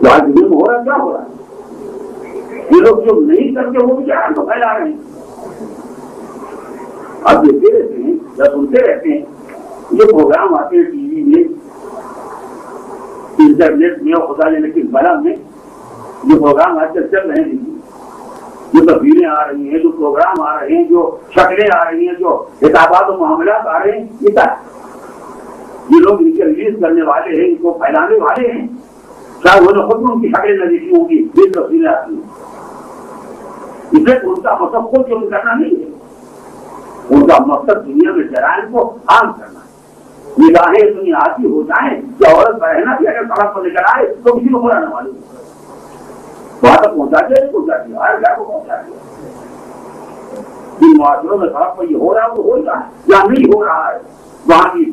تو آج دنیا میں ہو رہا کیا ہو رہا ہے؟ یہ لوگ جو نہیں کرتے وہ بھی کیا تو پھیلا رہے ہیں. آپ دیکھتے رہتے ہیں یا سنتے رہتے ہیں یہ پروگرام آتے ہیں ٹی وی میں انٹرنیٹ میں اور خدا جانے کی بلا میں جو پروگرام آج تک چل رہے ہیں جو تصویریں آ رہی ہیں جو پروگرام آ رہے ہیں جو شکلیں آ رہی ہیں جو حسابات و معاملات آ رہے ہیں یہ کیا یہ لوگ ان کے ریلیز کرنے والے ہیں ان کو پھیلانے والے ہیں. شاید وہ خود میں ان کی شکلیں نہ دیکھی ہوں گی یہ تصویریں آتی ہیں. اسے ان کا مقصد خود جو کرنا نہیں ہے ان کا مقصد دنیا میں جرائم کو عام کرنا ہے. نگاہیں اتنی آتی ہو جائیں کہ عورت بہنا بھی اگر سڑک پر نکل آئے تو کسی کو برا نہ معلوم وہاں تک پہنچا دیا ہر گھر کو پہنچا دیا. جن معاشروں میں سڑک پر یہ ہو رہا ہے وہ ہو رہا ہے یا نہیں ہو رہا ہے وہاں کی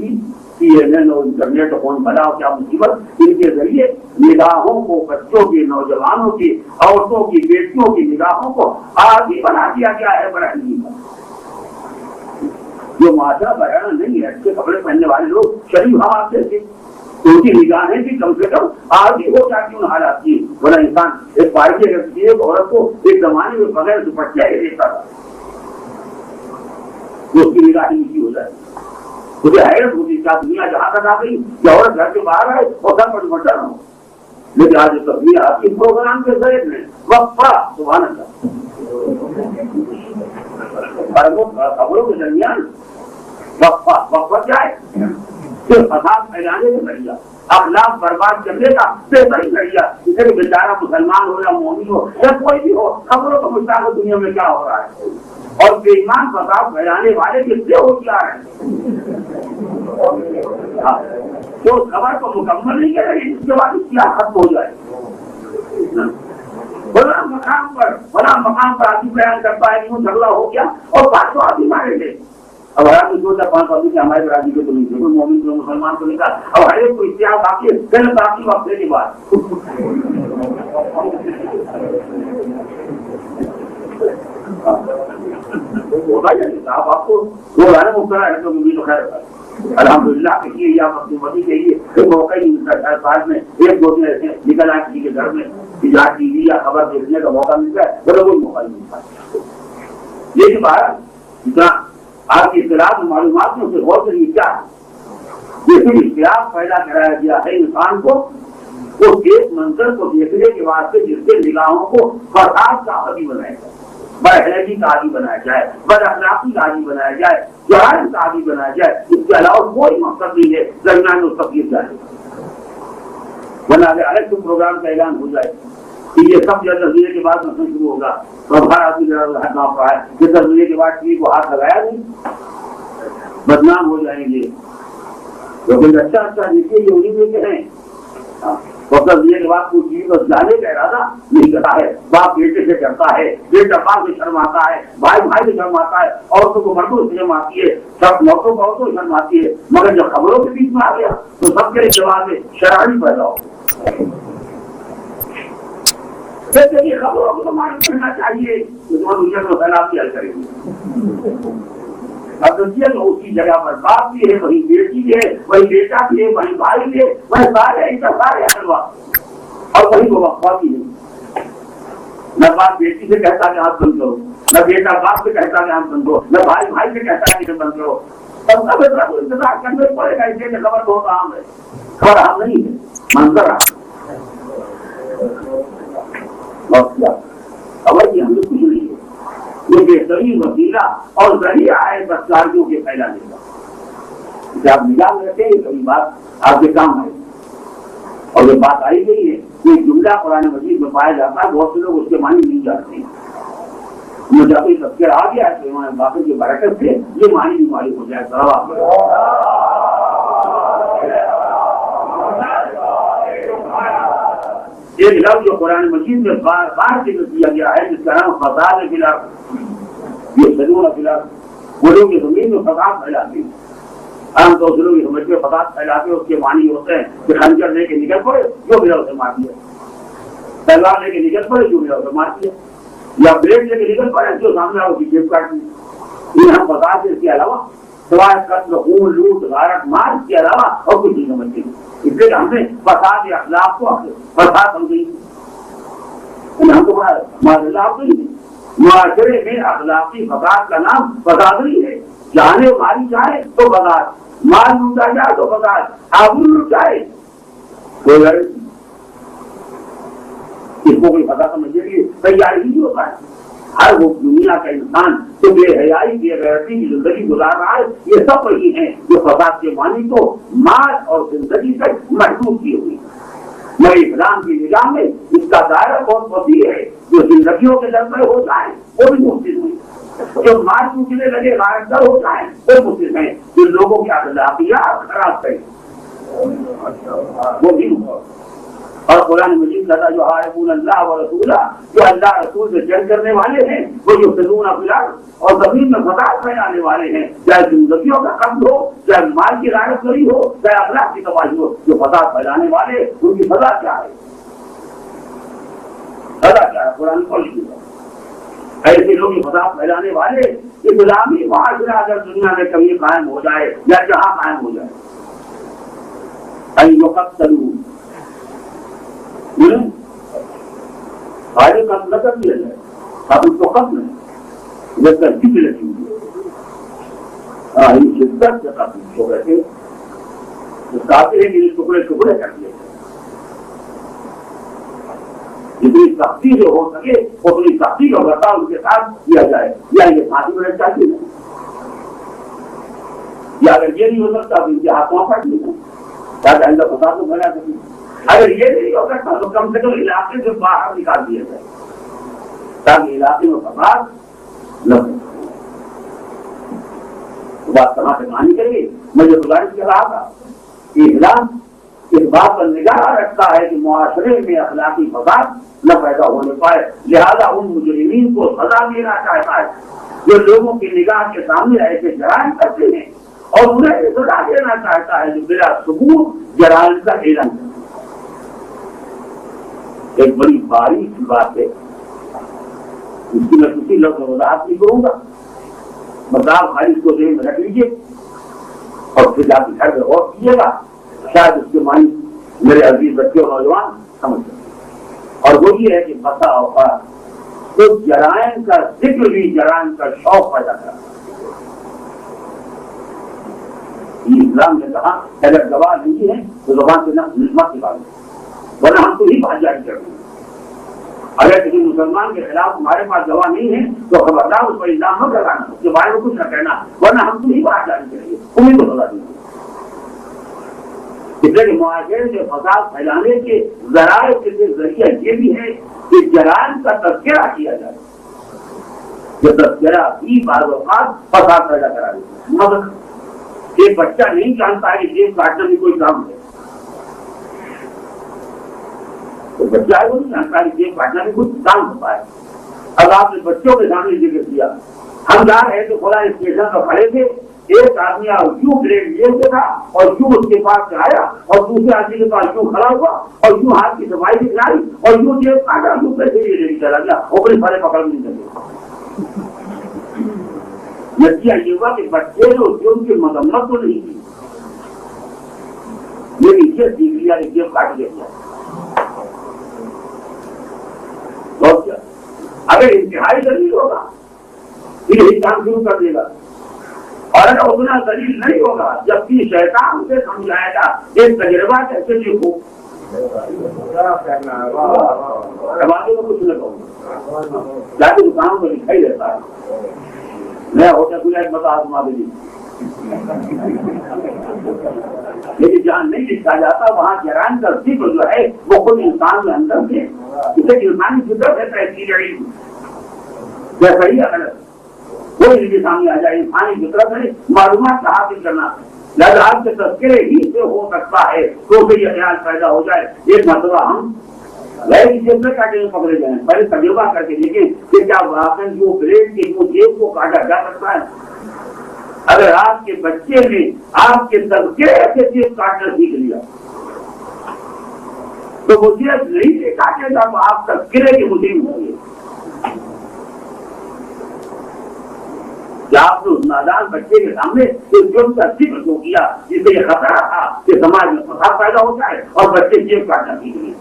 CNN اور انٹرنیٹ اور فون بنا کیا مصیبت ان کے ذریعے نگاہوں کو بچوں کی نوجوانوں کی عورتوں کی بیٹیوں کی نگاہوں کو آدھی بنا دیا گیا ہے برہنی کا. جو معاشرہ بڑھانا نہیں ہے اچھے کپڑے پہننے والے لوگ شریف ہم آپ سے ان کی نگاہیں بھی کم سے کم آدھی ہو جاتی ان حالات کی. ورنہ انسان ایک پارٹی ایک عورت کو ایک زمانے میں بغیر دوپٹہ ہی دیتا تھا اس کی نگاہیں نیچی ہو جائے. مجھے حیرت ہوتی کیا دنیا جہاں تک آ گئی کہ عورت گھر کے باہر آئے اور گھر پر دوپٹہ نہ ہو. لیکن آج جو تصویر آتی پروگرام کے ذریعے میں وقفہ سبحان اللہ خبروں کے درمیان وقفہ کیا ہے صرف فساد پھیلانے کا ذریعہ اخلاق برباد کرنے کا بہترین ذریعہ. اسے کہ بیچارہ مسلمان ہو یا مومن ہو یا کوئی بھی ہو خبروں کو پوچھتا ہے دنیا میں کیا ہو رہا ہے اور بے ایمان فساد پھیلانے والے کس سے ہو کیا ہے تو خبر کو مکمل نہیں کرے گی اس کے بعد اس کی ختم ہو جائے. بڑا مقام پر آدمی بیان کرتا ہے کہ جھگڑا ہو گیا اور بات تو آدمی مارے گے. اب ہر آدمی سوچا 5 آدمی کے ہمارے برادری کے تو نہیں تھے کوئی مومن کوئی مسلمان کو نہیں تھا. اب ہر ایک کو اشتہار باقی ہے پہلے باقی وقت کی بات ہوتا ہی نہیں صاحب آپ کو وہ لانے مبتلا ہے تو بھی تو خیر الحمدللہ کسی یا مدی کے لیے موقع ہی ملتا ہے. بعد میں ایک دو دن ایسے نکل آئے کسی کے گھر میں ٹی وی یا خبر دیکھنے کا موقع ملتا ہے بولے کوئی موقع نہیں ملتا. یہ بات جتنا آپ کی اطلاعات معلومات میں اسے غور کریے کیا ہے یہ صرف اختیار پیدا کرایا گیا ہے انسان کو وہ ایک منظر کو دیکھنے کے واسطے جس کے نگاہوں کو فساد کا عادی بنایا جائے بدحیثی کا عادی بنایا جائے بد اخلاقی کا عادی بنایا جائے جرائم کا عادی بنایا جائے. اس کے علاوہ کوئی مقصد نہیں ہے درمیان میں تبدیل جائے ورنہ اگر الگ سے پروگرام کا اعلان ہو جائے کہ یہ سب جو تجزیے کے بعد مسئلہ شروع ہوگا تو ہر آدمی کام رہا ہے کہ تجزیے کے بعد ٹی کو ہاتھ لگایا نہیں بدنام ہو جائیں گے. لیکن اچھا دیکھیے یہ انہیں میں کہ ہیں تجزیے کے بعد کوئی چیز بس جانے کا ارادہ نہیں کرتا ہے. باپ بیٹے سے ڈرتا ہے بیٹا باپ سے شرماتا ہے بھائی سے شرماتا ہے عورتوں کو مردوں سے شرم آتی ہے سب مردوں کو عورتوں سے شرم آتی ہے. مگر جب خبروں کے بیچ میں آ گیا تو سب کے جواب میں شراری پیدا ہو. خبروں کو تو معلوم کرنا چاہیے دنیا کو سیلاب کی حل کریں گے. اب تو اسی جگہ پر باپ بھی ہے وہی بیٹی بھی ہے وہی بیٹا بھی ہے وہی بھائی بھی ہے وہی سارے اور وہی وہ وقفہ بھی ہے. نہ باپ بیٹی سے کہتا کہ آپ بند کرو نہ بیٹا باپ سے کہتا کہ آپ بند کرو نہ بھائی سے کہتا کہ بند کرو. سب کا انتظار کرنا پڑے گا اس لیے خبر بہت عام ہے. خبر عام نہیں ہے منظر عام خبر کی ہم لوگ کچھ نہیں ہے. یہ بہترین وسیلہ اور ذریعہ ہے بدکاریوں کے پھیلانے کا. جب آپ نگاہ میں رکھیں گے کئی بات آپ کے کام آئے اور یہ بات آئی گئی ہے کہ جملہ قرآن مجید میں پایا جاتا ہے بہت سے لوگ اس کے معنی نہیں جانتے ہیں. جب کوئی تذکر آ گیا ہے تو امام باقر کی برکت سے یہ معنی بھی معلوم ہو جائے. ایک لفظ جو قرآن مجید میں بار بار ذکر کیا گیا ہے جس کا نام فساد فی الارض یہ سنون فی الارض وہ لوگ زمین میں فساد پھیلاتے ہیں. عام طور سے لوگ سمجھتے ہیں فساد پھیلاتے ہیں اس کے معنی ہوتے ہیں کہ خنجر لے کے نکل پڑے جو ملا اسے مار دیا تلوار لے کے نکل پڑے جو ملا اسے مار دیا یا بلیڈ لے کے نکل پڑے جو سامنے آ اس کی جیب کاٹ دی. یہ ہم فساد سے اس کے علاوہ سوائے قتل، خون، لوٹ، غارت، مار کے علاوہ اور کچھ نہیں سمجھتے. اس لیے ہم نے فساد اخلاق کو فساد سمجھی. ہم تو معاشرہ نہیں ہے. معاشرے میں اخلاقی فساد کا نام فساد نہیں ہے. جانے ماری جائے تو فساد، مال لوٹا جائے تو فساد، آبرو لوٹ جائے کوئی غرض نہیں. اس کو کوئی فساد سمجھنے کی تیار ہی نہیں ہوتا ہے. ہر وہ دنیا کا انسان جو بے حیائی بے غیرتی کی زندگی گزار رہا ہے، یہ سب وہی ہیں جو فساد کے معنی کو مال اور زندگی تک محدود کیے ہوئے. مگر اسلام کی نظام میں اس کا دائرہ بہت وسیع ہے. جو زندگیوں کے در میں ہو جائیں وہ بھی مفید ہوئی، جو مال ٹوٹنے لگے غارت در ہو جائیں وہ مفید ہیں، جو لوگوں کی اخلاقیات خراب کریں وہ بھی. اور قرآن مجید کہتا جو حاربون اللہ و رسولہ، جو اللہ رسول سے جنگ کرنے والے ہیں، وہ جو فسون فی الارض اور زمین میں فساد پھیلانے والے ہیں، چاہے زندگیوں کا قتل ہو، چاہے مال کی غارت گری ہو، چاہے اخلاق کی تباہی ہو. جو فساد پھیلانے والے ان کی سزا کیا ہے؟ سزا کیا ہے؟ قرآن کو لکھی ہے. ایسے لوگ فساد پھیلانے والے اسلامی معاشرہ اگر دنیا میں کبھی قائم ہو جائے یا جہاں قائم ہو جائے، آگے قتل نہ کر دیا جائے، اب اس کو قتل ہے جب تک کسی لگی ہوئی شدت سے قتل ہو گئے تھے تو کافی ہے کہ ٹکڑے ٹکڑے کر دیے جائے. جتنی سختی سے ہو سکے اتنی سختی کا برتاؤ ان کے ساتھ کیا جائے. یا یہ پھانسی میں چاہیے نہیں، یا اگر یہ نہیں ہو سکتا تو ان کے ہاتھوں پٹ لینا تاکہ اللہ فساد کو بنا سکے. اگر یہ نہیں ہو سکتا تو کم سے کم علاقے سے باہر نکال دیا جائے تاکہ علاقے میں فساد نہ ہو. بات کہاں سے کہانی کریے. مجھے گزارش کر رہا تھا کہ اسلام اس بات پر نگاہ رکھتا ہے کہ معاشرے میں اخلاقی فساد نہ پیدا ہونے پائے، لہذا ان مجرمین کو سزا دینا چاہتا ہے جو لوگوں کی نگاہ کے سامنے ایسے جرائم کرتے ہیں، اور انہیں سزا دینا چاہتا ہے جو بلا ثبوت جرائم کا اعلان کرتے ہیں. ایک بڑی باریک بات ہے، اس کی میں کسی لفظ وضاحت نہیں کروں گا. مطلب خالی اس کو ذہن میں رکھ لیجیے اور پھر جا کے گھر میں غور کیجیے گا، شاید اس کے معنی میرے عزیز بچے اور نوجوان سمجھ سکیں. اور وہ یہ ہے کہ بسا اوقات تو جرائم کا ذکر بھی جرائم کا شوق پیدا کرتا ہے. اسلام نے کہا اگر گواہ نہیں ہے تو زبان سے مت نکالو، ورنہ ہم تو ہی بات جاری کر دیں. اگر کسی مسلمان کے خلاف ہمارے پاس گواہ نہیں ہے تو خبردار اس پر الزام مت لگانا، اس کے بارے میں کچھ نہ کہنا، ورنہ ہم تو ہی بات جاری کریں گے. امید کو سزا دیں گے. اس لیے معاشرے میں فساد پھیلانے کے ذرائع کے ذریعہ یہ بھی ہے کہ جرائم کا تذکرہ کیا جائے. یہ تذکرہ بھی بعض اوقات فساد پیدا کرا دیتا ہے. ایک بچہ نہیں جانتا ہے کہ جیب کاٹنا بھی کوئی کام ہے، تو بچہ ہے وہ نہیں جانتا کہ جیب کاٹنا بھی کچھ کام ہوتا ہے. اب آپ نے بچوں کے سامنے ذکر کیا، ہم جا رہے تو کھلا اسٹیشن پر کھڑے تھے، ایک آدمی یوں بریک جیب سے تھا اور یوں اس کے پاس سے آیا اور دوسرے آدمی کے پاس یوں کھڑا ہوا اور یوں ہاتھ کی صفائی دکھلائی اور یوں جیب کاٹا، یوں پیسے لے کے چلا گیا اور بڑے سارے پکڑ نہیں سکے. نتیجہ یہ ہوا کہ بچے جو ان کی مذمت تو نہیں کی، لیکن یہ سیکھ لیا کہ جیب کاٹ دیا. اگر انتہائی دلیل ہوگا پھر یہی کام شروع کر دے گا، اور اگر اتنا دلیل نہیں ہوگا جبکہ شیطان سے سمجھائے گا ایک تجربہ کیسے سیکھو. کچھ نہ کہوں جا کے دکانوں کو دکھائی دیتا ہے نیا ہوٹل کھلا ایک بتا آزما دے. لیکن جہاں نہیں لکھا جاتا وہاں جرائم کا ذکر جو ہے وہ خود انسان کے اندر سے اسے انسانی فطرت ہے تحقیق جیسا ہی اگر کوئی ان کے سامنے آ جائے انسانی فطرت ہے معلومات کا حاصل کرنا، لہٰذا آپ کے تذکرے ہی سے ہو سکتا ہے تو پھر یہ خیال پیدا ہو جائے. ایک مرتبہ ہم غیر جیب میں کاٹے میں پکڑے جائیں، پہلے تجربہ کر کے دیکھیں کہ کیا واقعی جو بلیڈ کی وہ جیب کو کاٹا جا سکتا ہے. اگر آپ کے بچے نے آپ کے تذکرے سے جیب کاٹنا سیکھ لیا تو وہ جیب نہیں سے کاٹے گا تو آپ تذکرے کے مجرم ہوں گے. کیا آپ نے اس نادان بچے کے سامنے جرم کا ذکر کیوں کیا جس سے یہ خطرہ تھا کہ سماج میں فساد پیدا ہوتا ہے اور بچے جیب کاٹنا سیکھ گئے.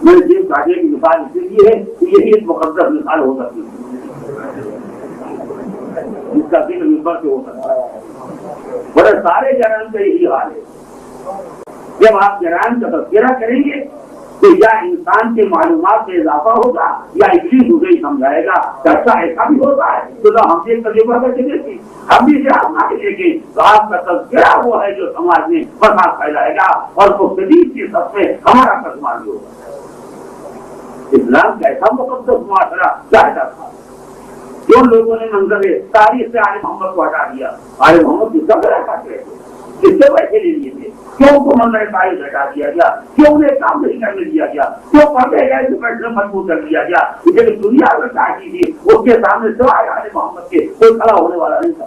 میں نے جیب کاٹنے کی مثال اس لیے ہے کہ یہی ایک مقدس مثال ہو سکتی ہے جس کا ذکر مثبت سے ہو سکتا ہے. بڑے سارے جرائم کا یہی حال ہے. جب آپ جرائم کا تذکرہ کریں گے تو یا انسان کے معلومات میں اضافہ ہوگا یا ابلیس اسے ہی سمجھائے گا کہ اچھا ایسا بھی ہوتا ہے تو ہم سے تجربہ کر کے دیکھیں, ہم بھی اسے آزما کے دیکھیں. تو آپ کا تذکرہ وہ ہے جو سماج میں فساد پھیلائے گا اور وہ شدید کی سب سے ہمارا قدمان بھی ہوگا. اسلام کا ایسا مقدس معاشرہ چاہتا تھا. جو لوگوں نے منظر تاریخ سے آل محمد کو ہٹا دیا, آل محمد کس کا کرا کرتے تھے, کس سے پیسے لے لیے تھے, کیوں کو منظر تاریخ ہٹا دیا گیا, کیوں انہیں کام نہیں کرنے دیا گیا, کیوں پڑھنے گئے تو پیسے مجبور کر دیا گیا. اسے دنیا میں چاہتی تھی اس کے سامنے سوائے آل محمد کے کوئی کھڑا ہونے والا نہیں تھا.